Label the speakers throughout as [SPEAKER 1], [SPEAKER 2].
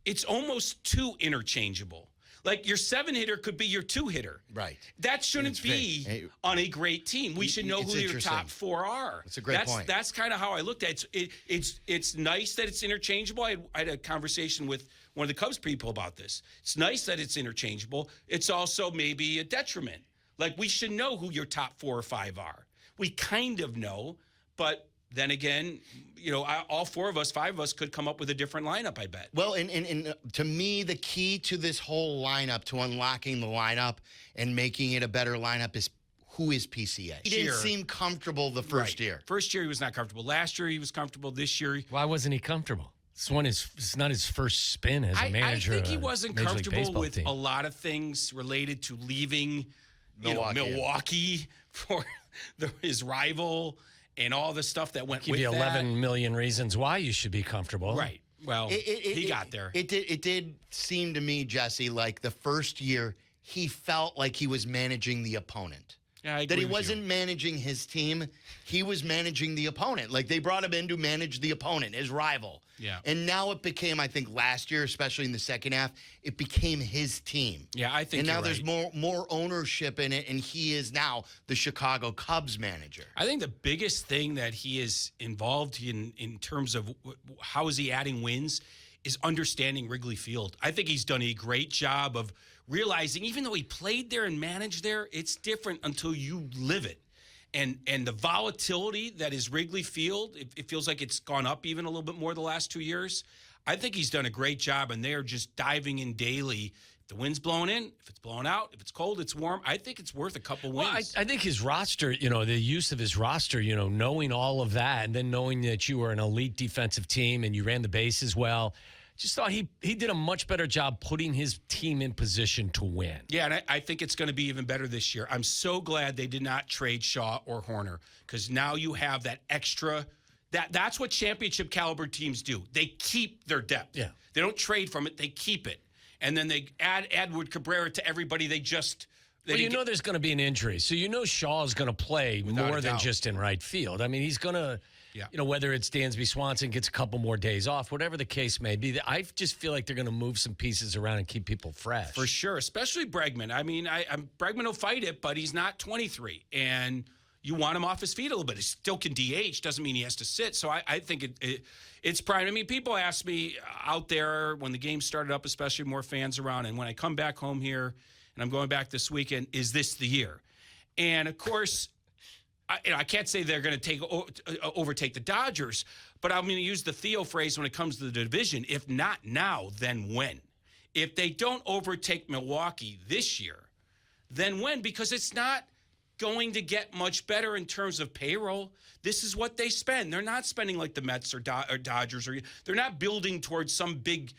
[SPEAKER 1] it's almost too interchangeable. Like your 7-hitter could be your 2-hitter.
[SPEAKER 2] Right.
[SPEAKER 1] That shouldn't be on a great team. We should know who your top 4 are.
[SPEAKER 2] That's a great point.
[SPEAKER 1] That's kind of how I looked at it. It's nice that it's interchangeable. I had a conversation with one of the Cubs people about this. It's nice that it's interchangeable. It's also maybe a detriment. Like we should know who your top 4 or 5 are. We kind of know, but then again, all 4 of us, 5 of us could come up with a different lineup, I bet.
[SPEAKER 2] Well, and to me, the key to this whole lineup, to unlocking the lineup and making it a better lineup is who is PCA. He didn't seem comfortable the first year.
[SPEAKER 1] First year, he was not comfortable. Last year, he was comfortable. This year.
[SPEAKER 3] Why wasn't he comfortable? It's not his first spin as a manager.
[SPEAKER 1] I think he wasn't comfortable with a lot of things related to leaving Milwaukee for his rival. And all the stuff that went with that.
[SPEAKER 3] Give you 11 million reasons why you should be comfortable.
[SPEAKER 1] Right. Well, he got there.
[SPEAKER 2] It did seem to me, Jesse, like the first year he felt like he was managing the opponent.
[SPEAKER 1] Yeah, I agree
[SPEAKER 2] that he
[SPEAKER 1] with
[SPEAKER 2] wasn't
[SPEAKER 1] you.
[SPEAKER 2] managing his team. He was managing the opponent. Like they brought him in to manage the opponent, his rival.
[SPEAKER 1] Yeah.
[SPEAKER 2] And now it became, I think, last year, especially in the second half, it became his team.
[SPEAKER 1] Yeah, I think.
[SPEAKER 2] And now
[SPEAKER 1] you're
[SPEAKER 2] there's more ownership in it, and he is now the Chicago Cubs manager.
[SPEAKER 1] I think the biggest thing that he is involved in terms of how is he adding wins is understanding Wrigley Field. I think he's done a great job of realizing, even though he played there and managed there, it's different until you live it. And the volatility that is Wrigley Field, it feels like it's gone up even a little bit more the last 2 years. I think he's done a great job, and they are just diving in daily. If the wind's blowing in, if it's blowing out, if it's cold, it's warm. I think it's worth a couple wins.
[SPEAKER 3] Well, I think his roster, the use of his roster, knowing all of that, and then knowing that you were an elite defensive team and you ran the bases well, just thought he did a much better job putting his team in position to win.
[SPEAKER 1] Yeah, and I think it's going to be even better this year. I'm so glad they did not trade Shaw or Hoerner, because now you have that extra. That's what championship caliber teams do. They keep their depth.
[SPEAKER 3] Yeah.
[SPEAKER 1] They don't trade from it. They keep it. And then they add Edward Cabrera to everybody.
[SPEAKER 3] There's going to be an injury. So Shaw's going to play more than just in right field. I mean, he's going to, whether it's Dansby Swanson gets a couple more days off, whatever the case may be. I just feel like they're going to move some pieces around and keep people fresh.
[SPEAKER 1] For sure, especially Bregman. I mean, Bregman will fight it, but he's not 23. And you want him off his feet a little bit. He still can DH. Doesn't mean he has to sit. So I think it's prime. I mean, people ask me out there when the game started up, especially more fans around, and when I come back home here, and I'm going back this weekend, is this the year? And, of course, I can't say they're going to overtake the Dodgers, but I'm going to use the Theo phrase when it comes to the division. If not now, then when? If they don't overtake Milwaukee this year, then when? Because it's not going to get much better in terms of payroll. This is what they spend. They're not spending like the Mets or Dodgers. They're not building towards some big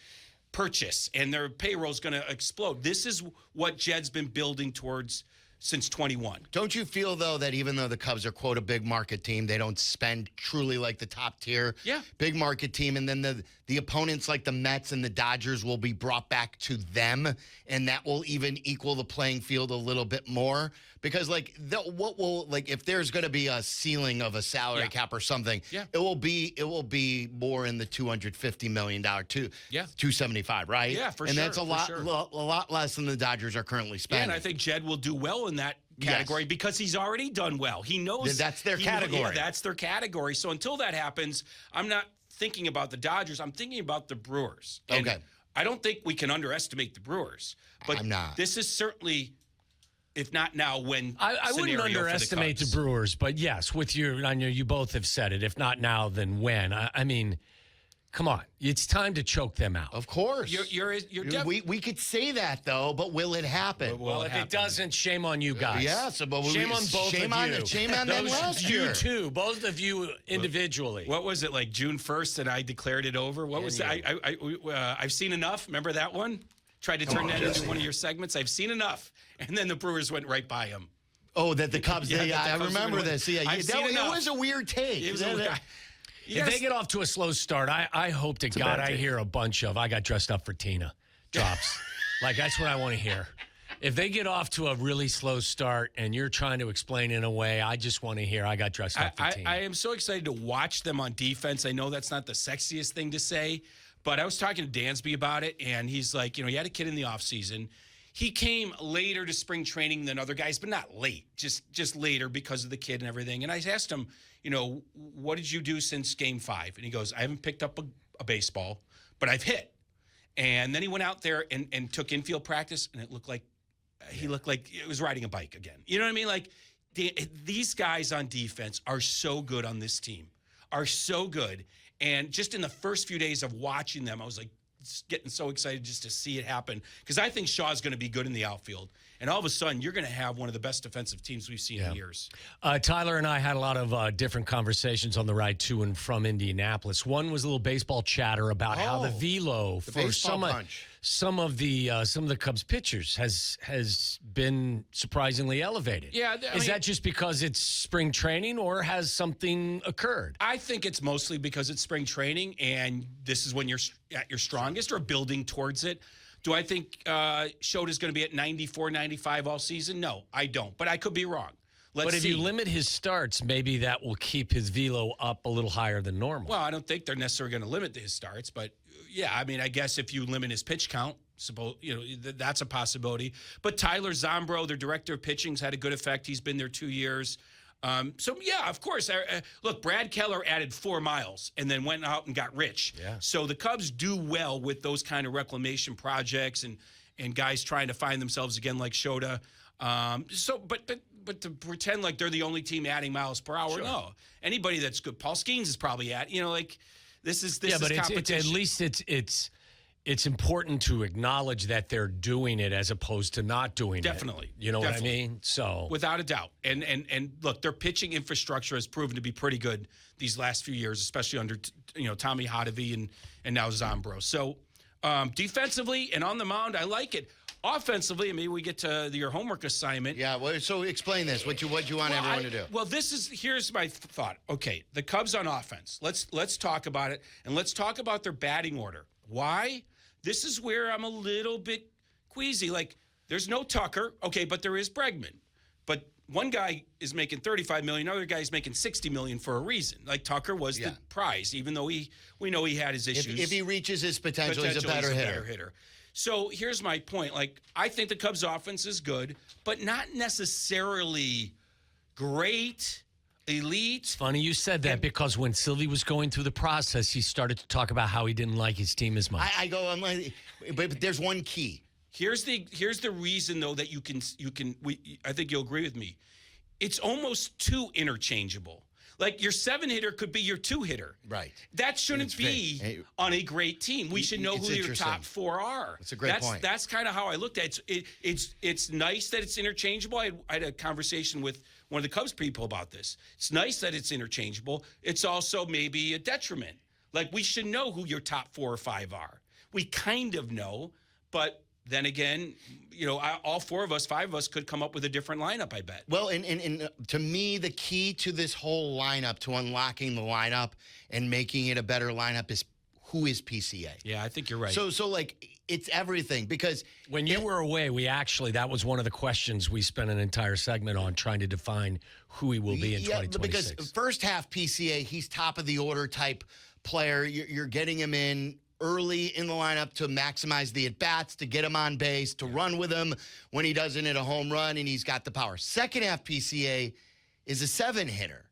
[SPEAKER 1] purchase, and their payroll is going to explode. This is what Jed's been building towards since 21.
[SPEAKER 2] Don't you feel, though, that even though the Cubs are, quote, a big market team, they don't spend truly like the top tier big market team, and then the opponents like the Mets and the Dodgers will be brought back to them, and that will even equal the playing field a little bit more? Because, if there's going to be a ceiling of a salary cap or something, it will be more in the $250 million, $275, right?
[SPEAKER 1] Yeah, for sure.
[SPEAKER 2] And that's a lot less than the Dodgers are currently spending.
[SPEAKER 1] Yeah, and I think Jed will do well in that category because he's already done well. He knows
[SPEAKER 2] that's their category.
[SPEAKER 1] That's their category. So until that happens, I'm not thinking about the Dodgers. I'm thinking about the Brewers. And
[SPEAKER 2] okay.
[SPEAKER 1] I don't think we can underestimate the Brewers. But
[SPEAKER 2] I'm not.
[SPEAKER 1] This is certainly, if not now, when
[SPEAKER 3] I wouldn't underestimate the Brewers, but yes, I know you both have said it. If not now, then when? I mean, come on, it's time to choke them out.
[SPEAKER 2] Of course.
[SPEAKER 1] We
[SPEAKER 2] could say that, though, but will it happen?
[SPEAKER 3] Well, if it doesn't, shame on you guys.
[SPEAKER 2] Shame on both of you. Shame on them last year.
[SPEAKER 3] You too, both of you individually.
[SPEAKER 1] What was it, like June 1st that I declared it over? What was it? I've seen enough. Remember that one? Tried to turn that into one of your segments. I've seen enough. And then the Brewers went right by him.
[SPEAKER 2] Oh, that the Cubs, I remember this. Yeah,
[SPEAKER 1] it
[SPEAKER 2] was a weird take.
[SPEAKER 3] If they get off to a slow start, I hope to God I hear a bunch of "I got dressed up for Tina" drops. That's what I want to hear. If they get off to a really slow start and you're trying to explain in a way, I just want to hear "I got dressed up for Tina."
[SPEAKER 1] I am so excited to watch them on defense. I know that's not the sexiest thing to say, But I was talking to Dansby about it, and he's like, he had a kid in the offseason. He came later to spring training than other guys, but not late, just later because of the kid and everything. And I asked him, what did you do since game 5? And he goes, I haven't picked up a baseball, but I've hit. And then he went out there and took infield practice, and it looked like he looked like he was riding a bike again. You know what I mean? Like, these guys on defense are so good on this team, are so good. And just in the first few days of watching them, I was like, getting so excited just to see it happen because I think Shaw's going to be good in the outfield. And all of a sudden, you're going to have one of the best defensive teams we've seen in years.
[SPEAKER 3] Tyler and I had a lot of different conversations on the ride to and from Indianapolis. One was a little baseball chatter about how the velo for some of the Cubs pitchers has been surprisingly elevated.
[SPEAKER 1] Yeah,
[SPEAKER 3] is that just because it's spring training, or has something occurred?
[SPEAKER 1] I think it's mostly because it's spring training, and this is when you're at your strongest or building towards it. Do I think Shota's going to be at 94, 95 all season? No, I don't. But I could be wrong. Let's see.
[SPEAKER 3] If you limit his starts, maybe that will keep his velo up a little higher than normal.
[SPEAKER 1] Well, I don't think they're necessarily going to limit his starts. But, yeah, I mean, I guess if you limit his pitch count, that's a possibility. But Tyler Zombro, their director of pitching, has had a good effect. He's been there 2 years. So, yeah, of course. Look, Brad Keller added 4 miles and then went out and got rich.
[SPEAKER 3] Yeah.
[SPEAKER 1] So the Cubs do well with those kind of reclamation projects and guys trying to find themselves again like Shota. But to pretend like they're the only team adding miles per hour, no. Anybody that's good. Paul Skeens is probably this is competition.
[SPEAKER 3] It's at least it's important to acknowledge that they're doing it as opposed to not doing it.
[SPEAKER 1] Definitely.
[SPEAKER 3] You know what I mean? So
[SPEAKER 1] without a doubt. And look, their pitching infrastructure has proven to be pretty good these last few years, especially under Tommy Hotovy and now Zombro. So defensively and on the mound, I like it. Offensively, maybe we get to your homework assignment.
[SPEAKER 2] Yeah, well, so explain this. What you want everyone to do?
[SPEAKER 1] Well, here's my thought. Okay, the Cubs on offense. Let's talk about it, and let's talk about their batting order. Why? This is where I'm a little bit queasy. Like, there's no Tucker, okay, but there is Bregman. But one guy is making $35 million, other guy is making $60 million for a reason. Like, Tucker was the prize, even though we know he had his issues.
[SPEAKER 2] If he reaches his potential, he's a better hitter.
[SPEAKER 1] So here's my point. Like, I think the Cubs' offense is good, but not necessarily great, elite.
[SPEAKER 3] Funny you said that because when Silvy was going through the process, he started to talk about how he didn't like his team as much.
[SPEAKER 2] I'm like, but there's one key.
[SPEAKER 1] Here's the reason though that I think you'll agree with me. It's almost too interchangeable. Like, your 7-hitter could be your 2-hitter.
[SPEAKER 2] Right.
[SPEAKER 1] That shouldn't be on a great team. We should know who your top 4 are.
[SPEAKER 2] That's a great point.
[SPEAKER 1] That's kind of how I looked at it. It's nice that it's interchangeable. I had a conversation with one of the Cubs people about this. It's nice that it's interchangeable. It's also maybe a detriment. Like, we should know who your top 4 or 5 are. We kind of know, but then again, all 4 of us, 5 of us could come up with a different lineup, I bet.
[SPEAKER 2] Well, and to me, the key to this whole lineup, to unlocking the lineup and making it a better lineup, is who is PCA.
[SPEAKER 1] Yeah, I think you're right.
[SPEAKER 2] So like, it's everything, because
[SPEAKER 3] when you were away, that was one of the questions we spent an entire segment on, trying to define who he will be in 2026.
[SPEAKER 2] Because first half PCA, he's top of the order type player. You're getting him in early in the lineup to maximize the at-bats, to get him on base, to run with him when he doesn't hit a home run, and he's got the power. Second half PCA is a 7-hitter.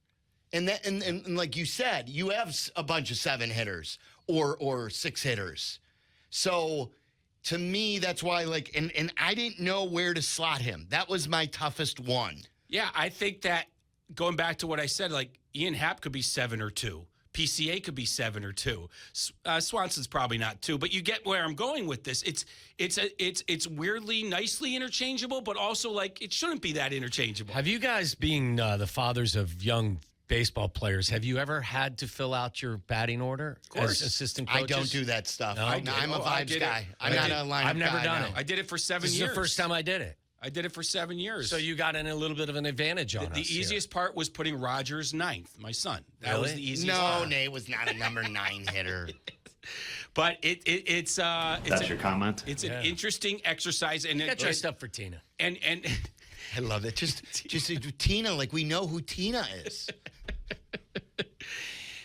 [SPEAKER 2] And like you said, you have a bunch of 7-hitters or 6-hitters. So to me, that's why, and I didn't know where to slot him. That was my toughest one.
[SPEAKER 1] Yeah, I think that, going back to what I said, like, Ian Happ could be 7 or 2. PCA could be 7 or 2. Swanson's probably not 2, but you get where I'm going with this. It's weirdly, nicely interchangeable, but also, like, it shouldn't be that interchangeable.
[SPEAKER 3] Have you guys, being the fathers of young baseball players, have you ever had to fill out your batting order as assistant coaches?
[SPEAKER 2] I don't do that stuff.
[SPEAKER 3] No?
[SPEAKER 2] I'm a vibes guy. I'm not a lineup guy.
[SPEAKER 3] I've never done it.
[SPEAKER 1] I did it for 7 years.
[SPEAKER 3] This is the first time I did it.
[SPEAKER 1] I did it for 7 years.
[SPEAKER 3] So you got in a little bit of an advantage on us.
[SPEAKER 1] The easiest part was putting Rogers 9th, my son. That was the easiest
[SPEAKER 2] No,
[SPEAKER 1] part.
[SPEAKER 2] Nate was not a number 9 hitter.
[SPEAKER 1] But it's
[SPEAKER 4] That's your comment?
[SPEAKER 1] It's an interesting exercise. And
[SPEAKER 3] I got dressed up for Tina.
[SPEAKER 1] And
[SPEAKER 2] I love it. Just Tina, like, we know who Tina is.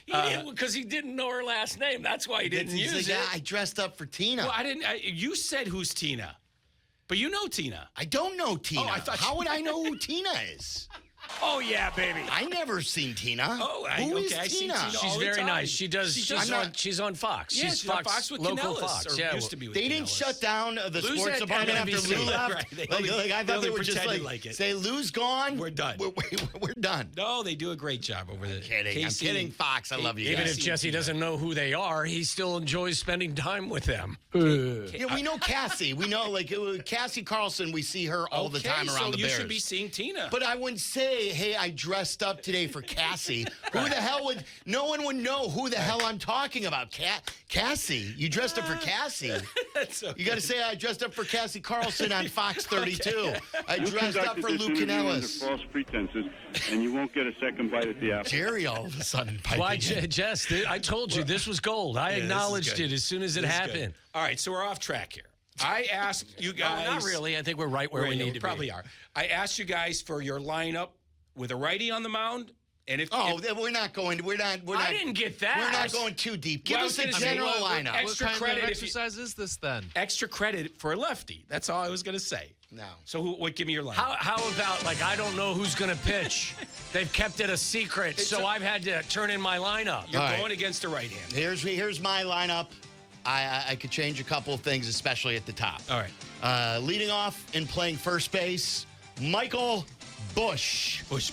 [SPEAKER 3] Because he didn't know her last name. That's why he didn't
[SPEAKER 2] He's
[SPEAKER 3] use
[SPEAKER 2] like,
[SPEAKER 3] it.
[SPEAKER 2] yeah, I dressed up for Tina.
[SPEAKER 1] Well, I didn't. You said who's Tina, but you know Tina.
[SPEAKER 2] I don't know Tina.
[SPEAKER 1] I thought
[SPEAKER 2] How
[SPEAKER 1] you-
[SPEAKER 2] would I know who Tina is?
[SPEAKER 3] Oh, yeah, baby.
[SPEAKER 2] I never seen Tina.
[SPEAKER 1] Who
[SPEAKER 2] is
[SPEAKER 1] I see
[SPEAKER 2] Tina?
[SPEAKER 1] Tina
[SPEAKER 3] She's
[SPEAKER 1] all the
[SPEAKER 3] very
[SPEAKER 1] time.
[SPEAKER 3] nice. She's on Fox.
[SPEAKER 1] Yeah,
[SPEAKER 3] she's
[SPEAKER 1] on Fox with
[SPEAKER 3] local
[SPEAKER 1] Kanellis,
[SPEAKER 3] Fox.
[SPEAKER 1] or
[SPEAKER 3] Yeah,
[SPEAKER 1] used to be with
[SPEAKER 2] They didn't
[SPEAKER 1] Kanellis.
[SPEAKER 2] shut down the
[SPEAKER 3] Lou's
[SPEAKER 2] sports
[SPEAKER 3] at
[SPEAKER 2] department after
[SPEAKER 3] NBC.
[SPEAKER 2] Lou left.
[SPEAKER 1] Right. They
[SPEAKER 2] Like,
[SPEAKER 1] only-
[SPEAKER 2] I
[SPEAKER 1] they
[SPEAKER 2] thought
[SPEAKER 1] only
[SPEAKER 2] they were just
[SPEAKER 1] pretended
[SPEAKER 2] like,
[SPEAKER 1] like it.
[SPEAKER 2] say Lou's gone.
[SPEAKER 1] We're done.
[SPEAKER 2] We're done.
[SPEAKER 1] No, they do a great job over there.
[SPEAKER 2] I'm kidding, Fox. I love you
[SPEAKER 3] Even
[SPEAKER 2] guys.
[SPEAKER 3] if Jesse doesn't know who they are, he still enjoys spending time with them.
[SPEAKER 2] Yeah, we know Cassie. We know, like, Cassie Carlson, we see her all the time around the
[SPEAKER 1] so
[SPEAKER 2] Bears.
[SPEAKER 1] you should be seeing Tina.
[SPEAKER 2] But I wouldn't say, hey, I dressed up today for Cassie. Who the hell would, no one would know who the hell I'm talking about. Cassie. You dressed up for Cassie.
[SPEAKER 1] That's okay.
[SPEAKER 2] You got to say, I dressed up for Cassie Carlson on Fox 32. I dressed up for Lou
[SPEAKER 4] Under
[SPEAKER 2] Kanellis.
[SPEAKER 4] false pretenses, and you won't get a second bite at the apple.
[SPEAKER 2] Jerry all of a sudden piping
[SPEAKER 3] Why,
[SPEAKER 2] in.
[SPEAKER 3] Jess, I told you this was gold. I
[SPEAKER 1] this is
[SPEAKER 3] acknowledged
[SPEAKER 1] good.
[SPEAKER 3] it as soon as it
[SPEAKER 1] This is
[SPEAKER 3] happened.
[SPEAKER 1] good. All right, so we're off track here. I asked you
[SPEAKER 3] No,
[SPEAKER 1] guys.
[SPEAKER 3] not really. I think we're right where we need to
[SPEAKER 1] probably
[SPEAKER 3] be.
[SPEAKER 1] are. I asked you guys for your lineup with a righty on the mound, and if
[SPEAKER 2] We're not going. We're not.
[SPEAKER 3] I didn't get that.
[SPEAKER 2] We're not going too deep. Give
[SPEAKER 1] Well,
[SPEAKER 2] us
[SPEAKER 1] I
[SPEAKER 2] a
[SPEAKER 1] was gonna say,
[SPEAKER 2] general
[SPEAKER 1] well,
[SPEAKER 2] lineup.
[SPEAKER 1] extra
[SPEAKER 5] What kind
[SPEAKER 1] credit
[SPEAKER 5] of
[SPEAKER 1] if you-
[SPEAKER 5] exercise is this then?
[SPEAKER 1] extra credit for a lefty. That's all I was going to say.
[SPEAKER 2] No.
[SPEAKER 1] So what? Give me your lineup.
[SPEAKER 3] How about, like, I don't know who's going to pitch. They've kept it a secret, so I've had to turn in my lineup.
[SPEAKER 1] You're
[SPEAKER 2] All right.
[SPEAKER 1] going against a right hand.
[SPEAKER 2] Here's my lineup. I could change a couple of things, especially at the top.
[SPEAKER 1] All right.
[SPEAKER 2] Leading off and playing first base, Michael Bush.
[SPEAKER 1] Bush.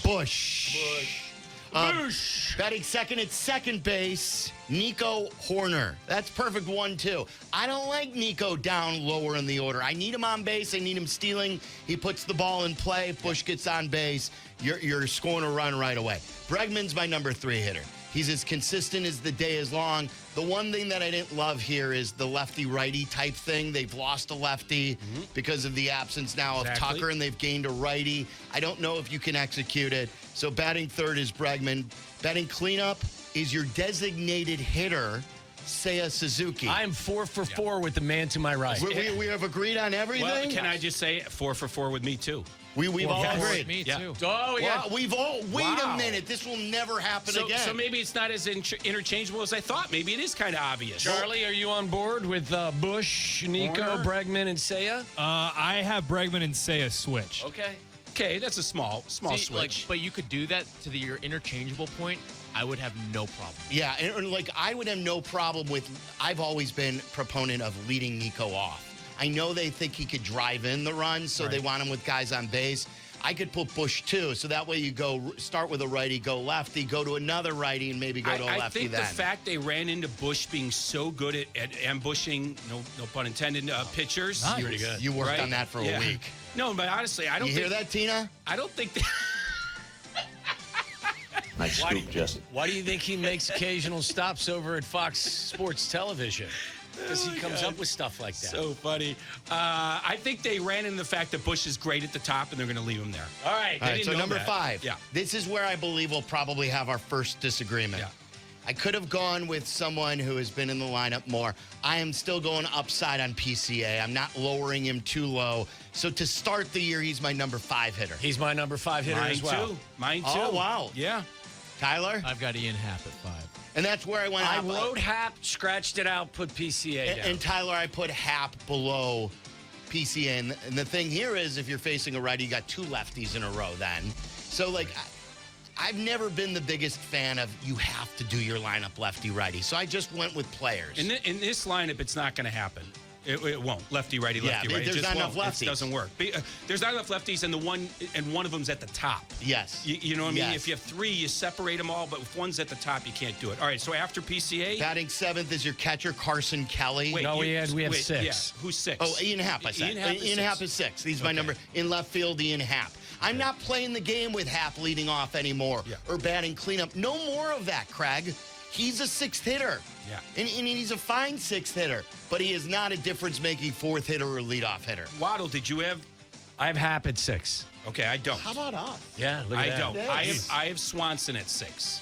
[SPEAKER 2] Bush. Batting second at second base, Nico Hoerner. That's perfect 1-2. I don't like Nico down lower in the order. I need him on base. I need him stealing. He puts the ball in play. Bush gets on base. You're scoring a run right away. Bregman's my number 3 hitter. He's as consistent as the day is long. The one thing that I didn't love here is the lefty-righty type thing. They've lost a lefty because of the absence now of
[SPEAKER 1] Exactly.
[SPEAKER 2] Tucker, and they've gained a righty. I don't know if you can execute it. So batting third is Bregman. Batting cleanup is your designated hitter, Seiya Suzuki.
[SPEAKER 3] I'm 4 for 4 with the man to my right.
[SPEAKER 2] We have agreed on everything?
[SPEAKER 1] Well, can I just say 4 for 4 with me too?
[SPEAKER 2] We've all
[SPEAKER 3] yes.
[SPEAKER 2] agreed.
[SPEAKER 5] Me
[SPEAKER 1] Yeah.
[SPEAKER 5] too.
[SPEAKER 3] Oh, yeah.
[SPEAKER 2] Well, we've all. Wait
[SPEAKER 1] Wow.
[SPEAKER 2] a minute. This will never happen again.
[SPEAKER 1] So maybe it's not as interchangeable as I thought. Maybe it is kind of obvious.
[SPEAKER 3] Charlie, are you on board with Bush, Nico,
[SPEAKER 1] Hoerner?
[SPEAKER 3] Bregman, and Seiya?
[SPEAKER 6] I have Bregman and Seiya switch.
[SPEAKER 1] Okay, that's a small switch.
[SPEAKER 5] But you could do that to your interchangeable point. I would have no problem.
[SPEAKER 2] Yeah, and like I would have no problem with. I've always been proponent of leading Nico off. I know they think he could drive in the run, so they want him with guys on base. I could put Bush too, so that way you go start with a righty, go lefty, go to another righty, and maybe go to a
[SPEAKER 1] I
[SPEAKER 2] lefty
[SPEAKER 1] think
[SPEAKER 2] then.
[SPEAKER 1] the fact they ran into Bush being so good at ambushing, no pun intended, pitchers.
[SPEAKER 6] Nice.
[SPEAKER 3] Pretty good.
[SPEAKER 2] You worked
[SPEAKER 1] right?
[SPEAKER 2] on that for
[SPEAKER 1] Yeah.
[SPEAKER 2] a week.
[SPEAKER 1] No, but honestly, I don't
[SPEAKER 2] You
[SPEAKER 1] think
[SPEAKER 2] hear that, Tina?
[SPEAKER 1] I don't think that.
[SPEAKER 7] Nice scoop, Jesse.
[SPEAKER 3] Why do you think he makes occasional stops over at Fox Sports Television? Because he comes up with stuff like that.
[SPEAKER 1] So funny. I think they ran into the fact that Bush is great at the top, and they're going to leave him there.
[SPEAKER 3] All right.
[SPEAKER 2] All right,
[SPEAKER 1] didn't
[SPEAKER 2] so
[SPEAKER 1] know
[SPEAKER 2] number
[SPEAKER 1] that.
[SPEAKER 2] 5.
[SPEAKER 1] Yeah.
[SPEAKER 2] This is where I believe we'll probably have our first disagreement.
[SPEAKER 1] Yeah.
[SPEAKER 2] I could have gone with someone who has been in the lineup more. I am still going upside on PCA. I'm not lowering him too low. So to start the year, he's my number 5 hitter.
[SPEAKER 3] He's my number 5 hitter
[SPEAKER 1] Mine
[SPEAKER 3] as well.
[SPEAKER 1] too. Mine too.
[SPEAKER 2] Oh, wow.
[SPEAKER 1] Yeah.
[SPEAKER 2] Tyler?
[SPEAKER 5] I've got Ian Happ at 5.
[SPEAKER 2] And that's where I went
[SPEAKER 3] I
[SPEAKER 2] up.
[SPEAKER 3] wrote Hap, scratched it out, put PCA down.
[SPEAKER 2] And Tyler, I put Hap below PCA. And the thing here is if you're facing a righty, you got 2 lefties in a row then. So, like, I've never been the biggest fan of you have to do your lineup lefty-righty. So I just went with players.
[SPEAKER 1] In this lineup, it's not going to happen. It won't. Lefty, righty,
[SPEAKER 2] Yeah,
[SPEAKER 1] lefty, righty.
[SPEAKER 2] there's
[SPEAKER 1] It just
[SPEAKER 2] not enough
[SPEAKER 1] won't.
[SPEAKER 2] lefties.
[SPEAKER 1] It doesn't work. There's not enough lefties, and one of them's at the top.
[SPEAKER 2] Yes.
[SPEAKER 1] You know what I mean?
[SPEAKER 2] Yes.
[SPEAKER 1] If you have 3, you separate them all, but if one's at the top, you can't do it. All right, so after PCA.
[SPEAKER 2] Batting 7th is your catcher, Carson Kelly.
[SPEAKER 3] No, we have 6.
[SPEAKER 1] Yeah, who's 6?
[SPEAKER 2] Oh, Ian Happ, I said. Ian Happ is 6. He's my number. In left field, Ian Happ. I'm not playing the game with Happ leading off anymore or batting cleanup. No more of that, Craig. He's a 6th hitter.
[SPEAKER 1] Yeah.
[SPEAKER 2] And he's a fine 6th hitter, but he is not a difference-making 4th hitter or leadoff hitter.
[SPEAKER 1] Waddle, did you have?
[SPEAKER 3] I have Hap at 6.
[SPEAKER 1] Okay, I don't.
[SPEAKER 2] How about us?
[SPEAKER 3] Yeah, look at
[SPEAKER 1] I
[SPEAKER 3] that.
[SPEAKER 1] don't.
[SPEAKER 2] Yes.
[SPEAKER 1] I have Swanson at 6.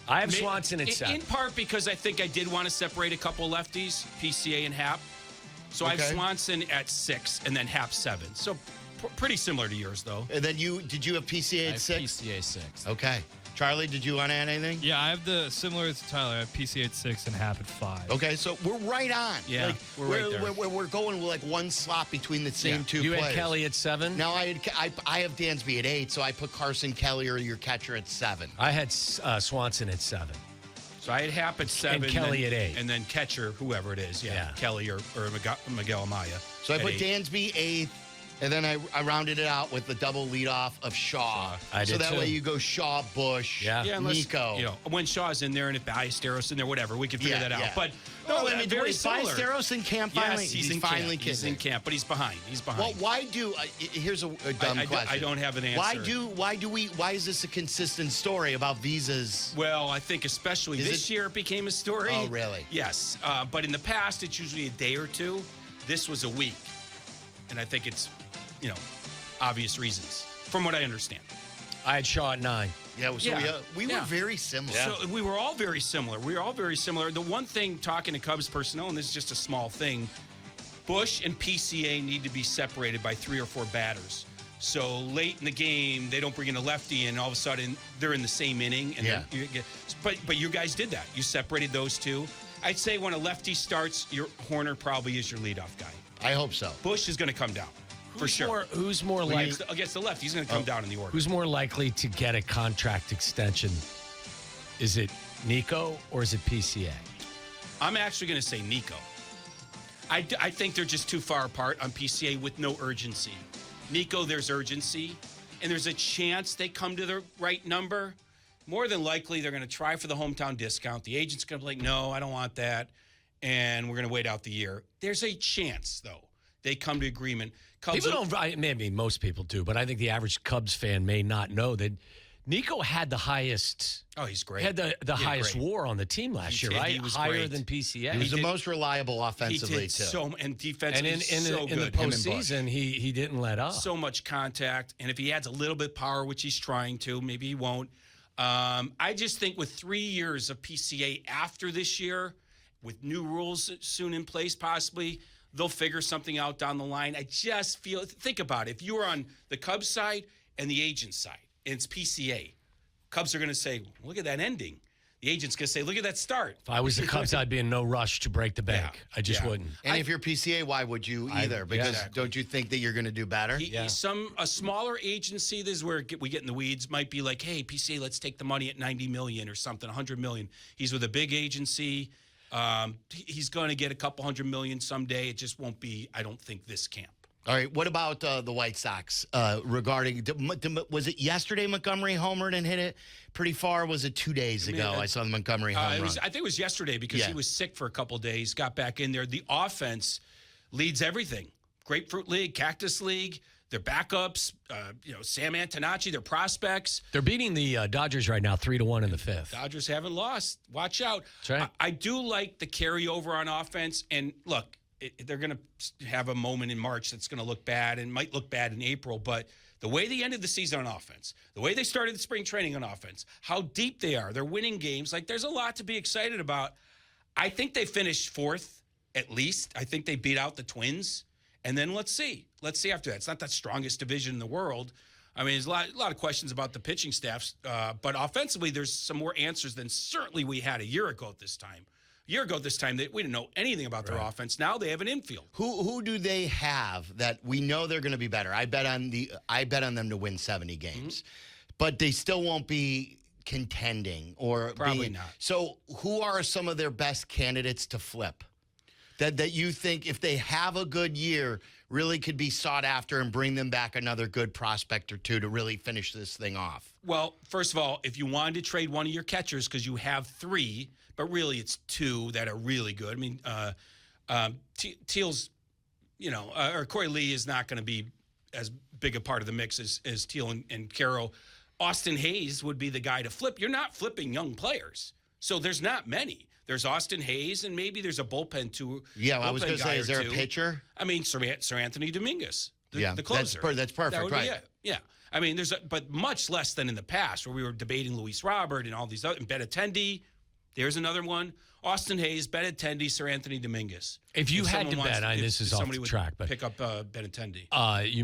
[SPEAKER 3] I have Swanson at 7.
[SPEAKER 1] In part because I think I did want to separate a couple lefties, PCA and Hap. So I have
[SPEAKER 2] Okay.
[SPEAKER 1] Swanson at 6 and then Hap 7. So pretty similar to yours, though.
[SPEAKER 2] And then did you have PCA
[SPEAKER 5] I
[SPEAKER 2] at
[SPEAKER 5] have
[SPEAKER 2] 6?
[SPEAKER 5] PCA 6.
[SPEAKER 2] Okay. Charlie, did you want to add anything?
[SPEAKER 6] Yeah, I have the similar to Tyler. I have PC at 6 and Hap at 5.
[SPEAKER 2] Okay, so we're right on.
[SPEAKER 1] Yeah,
[SPEAKER 2] like,
[SPEAKER 1] we're right there.
[SPEAKER 2] We're going with like one slot between the same two
[SPEAKER 3] You
[SPEAKER 2] players.
[SPEAKER 3] had Kelly at 7?
[SPEAKER 2] No, I have Dansby at 8, so I put Carson Kelly or your catcher at 7.
[SPEAKER 3] I had Swanson at 7.
[SPEAKER 1] So I had Hap at 7.
[SPEAKER 3] And Kelly
[SPEAKER 1] then,
[SPEAKER 3] at 8.
[SPEAKER 1] And then catcher, whoever it is. Yeah. Kelly or Miguel Amaya.
[SPEAKER 2] So I
[SPEAKER 1] at
[SPEAKER 2] put
[SPEAKER 1] 8.
[SPEAKER 2] Dansby 8th, and then I rounded it out with the double leadoff of Shaw.
[SPEAKER 3] I
[SPEAKER 2] so
[SPEAKER 3] did
[SPEAKER 2] that
[SPEAKER 3] too.
[SPEAKER 2] way you go Shaw, Bush,
[SPEAKER 1] unless,
[SPEAKER 2] Nico.
[SPEAKER 1] You know, when Shaw's in there and if Ballesteros in there, whatever, we can figure that out. But
[SPEAKER 2] no, I mean,
[SPEAKER 1] very
[SPEAKER 2] is
[SPEAKER 1] similar.
[SPEAKER 2] Ballesteros in camp finally?
[SPEAKER 1] Yes, he's in
[SPEAKER 2] finally
[SPEAKER 1] camp. He's in camp, but he's behind. He's behind.
[SPEAKER 2] Well, why do here's a dumb question.
[SPEAKER 1] I don't have an answer.
[SPEAKER 2] Why is this a consistent story about visas?
[SPEAKER 1] Well, I think especially this year it became a story.
[SPEAKER 2] Oh, really?
[SPEAKER 1] Yes. But in the past, it's usually a day or two. This was a week. And I think it's, obvious reasons, from what I understand.
[SPEAKER 3] I had Shaw at 9.
[SPEAKER 2] Yeah, so we were very similar.
[SPEAKER 1] So we were all very similar. The one thing, talking to Cubs personnel, and this is just a small thing, Bush and PCA need to be separated by 3 or 4 batters. So late in the game, they don't bring in a lefty, and all of a sudden they're in the same inning. And but you guys did that. You separated those two. I'd say when a lefty starts, your Hoerner probably is your leadoff guy.
[SPEAKER 2] I hope so.
[SPEAKER 1] Bush is going to come down. For sure.
[SPEAKER 3] Who's more likely
[SPEAKER 1] against the left? He's going to come down in the order.
[SPEAKER 3] Who's more likely to get a contract extension? Is it Nico or is it PCA?
[SPEAKER 1] I'm actually going to say Nico. I think they're just too far apart on PCA with no urgency. Nico, there's urgency, and there's a chance they come to the right number. More than likely, they're going to try for the hometown discount. The agent's going to be like, no, I don't want that, and we're going to wait out the year. There's a chance, though, they come to agreement.
[SPEAKER 3] Maybe most people do, but I think the average Cubs fan may not know that Nico had the highest.
[SPEAKER 1] Oh, he's great.
[SPEAKER 3] Had the highest WAR on the team last year, right?
[SPEAKER 1] He was
[SPEAKER 3] higher
[SPEAKER 1] great.
[SPEAKER 3] than PCA.
[SPEAKER 2] He was the most reliable offensively,
[SPEAKER 1] he did
[SPEAKER 2] too.
[SPEAKER 1] And defensively,
[SPEAKER 3] in the postseason, he didn't let up.
[SPEAKER 1] So much contact, and if he adds a little bit of power, which he's trying to, maybe he won't. I just think with 3 years of PCA after this year, with new rules soon in place, possibly, they'll figure something out down the line. I just think about it. If you were on the Cubs side and the agent side, and it's PCA, Cubs are going to say, look at that ending. The agent's going to say, look at that start.
[SPEAKER 3] If I was the Cubs, I'd be in no rush to break the bank.
[SPEAKER 1] Yeah.
[SPEAKER 3] I just wouldn't.
[SPEAKER 2] And if you're PCA, why would you either? Because don't you think that you're going to do better?
[SPEAKER 1] A smaller agency, this is where we get in the weeds, might be like, hey, PCA, let's take the money at $90 million or something, $100 million. He's with a big agency. He's going to get a couple $100 million someday. It just won't be, I don't think, this camp.
[SPEAKER 2] All right, what about the White Sox regarding, was it yesterday Montgomery homered and hit it pretty far? Was it 2 days ago? I saw the Montgomery home run.
[SPEAKER 1] I think it was yesterday because he was sick for a couple days, got back in there. The offense leads everything. Grapefruit League, Cactus League, their backups, Sam Antonacci, their prospects.
[SPEAKER 3] They're beating the Dodgers right now 3-1 in the 5th.
[SPEAKER 1] Dodgers haven't lost. Watch out.
[SPEAKER 3] That's right.
[SPEAKER 1] I do like the carryover on offense. And look, they're going to have a moment in March that's going to look bad and might look bad in April. But the way they ended the season on offense, the way they started the spring training on offense, how deep they are, they're winning games. Like, there's a lot to be excited about. I think they finished 4th at least. I think they beat out the Twins. And then let's see. Let's see after that. It's not the strongest division in the world. I mean, there's a lot of questions about the pitching staffs. But offensively, there's some more answers than certainly we had a year ago at this time. A year ago at this time, we didn't know anything about their offense. Now they have an infield.
[SPEAKER 2] Who do they have that we know they're going to be better? I bet on them to win 70 games. But they still won't be contending or
[SPEAKER 1] probably not.
[SPEAKER 2] So who are some of their best candidates to flip? That you think if they have a good year really could be sought after and bring them back another good prospect or two to really finish this thing off?
[SPEAKER 1] Well, first of all, if you wanted to trade one of your catchers because you have 3, but really it's 2 that are really good. I mean, Teal's, or Corey Lee is not going to be as big a part of the mix as Teal and Carroll. Austin Hayes would be the guy to flip. You're not flipping young players. So there's not many. There's Austin Hayes, and maybe there's a bullpen too.
[SPEAKER 2] Yeah, I was going to say, is there a pitcher?
[SPEAKER 1] I mean, Sir Anthony Dominguez, the closer.
[SPEAKER 2] That's perfect, right?
[SPEAKER 1] Yeah. I mean, but much less than in the past where we were debating Luis Robert and all these other, and Benintendi. There's another one. Austin Hayes, Benintendi, Sir Anthony Dominguez.
[SPEAKER 3] If you had to bet, this is off the track, but
[SPEAKER 1] pick up Benintendi.
[SPEAKER 3] You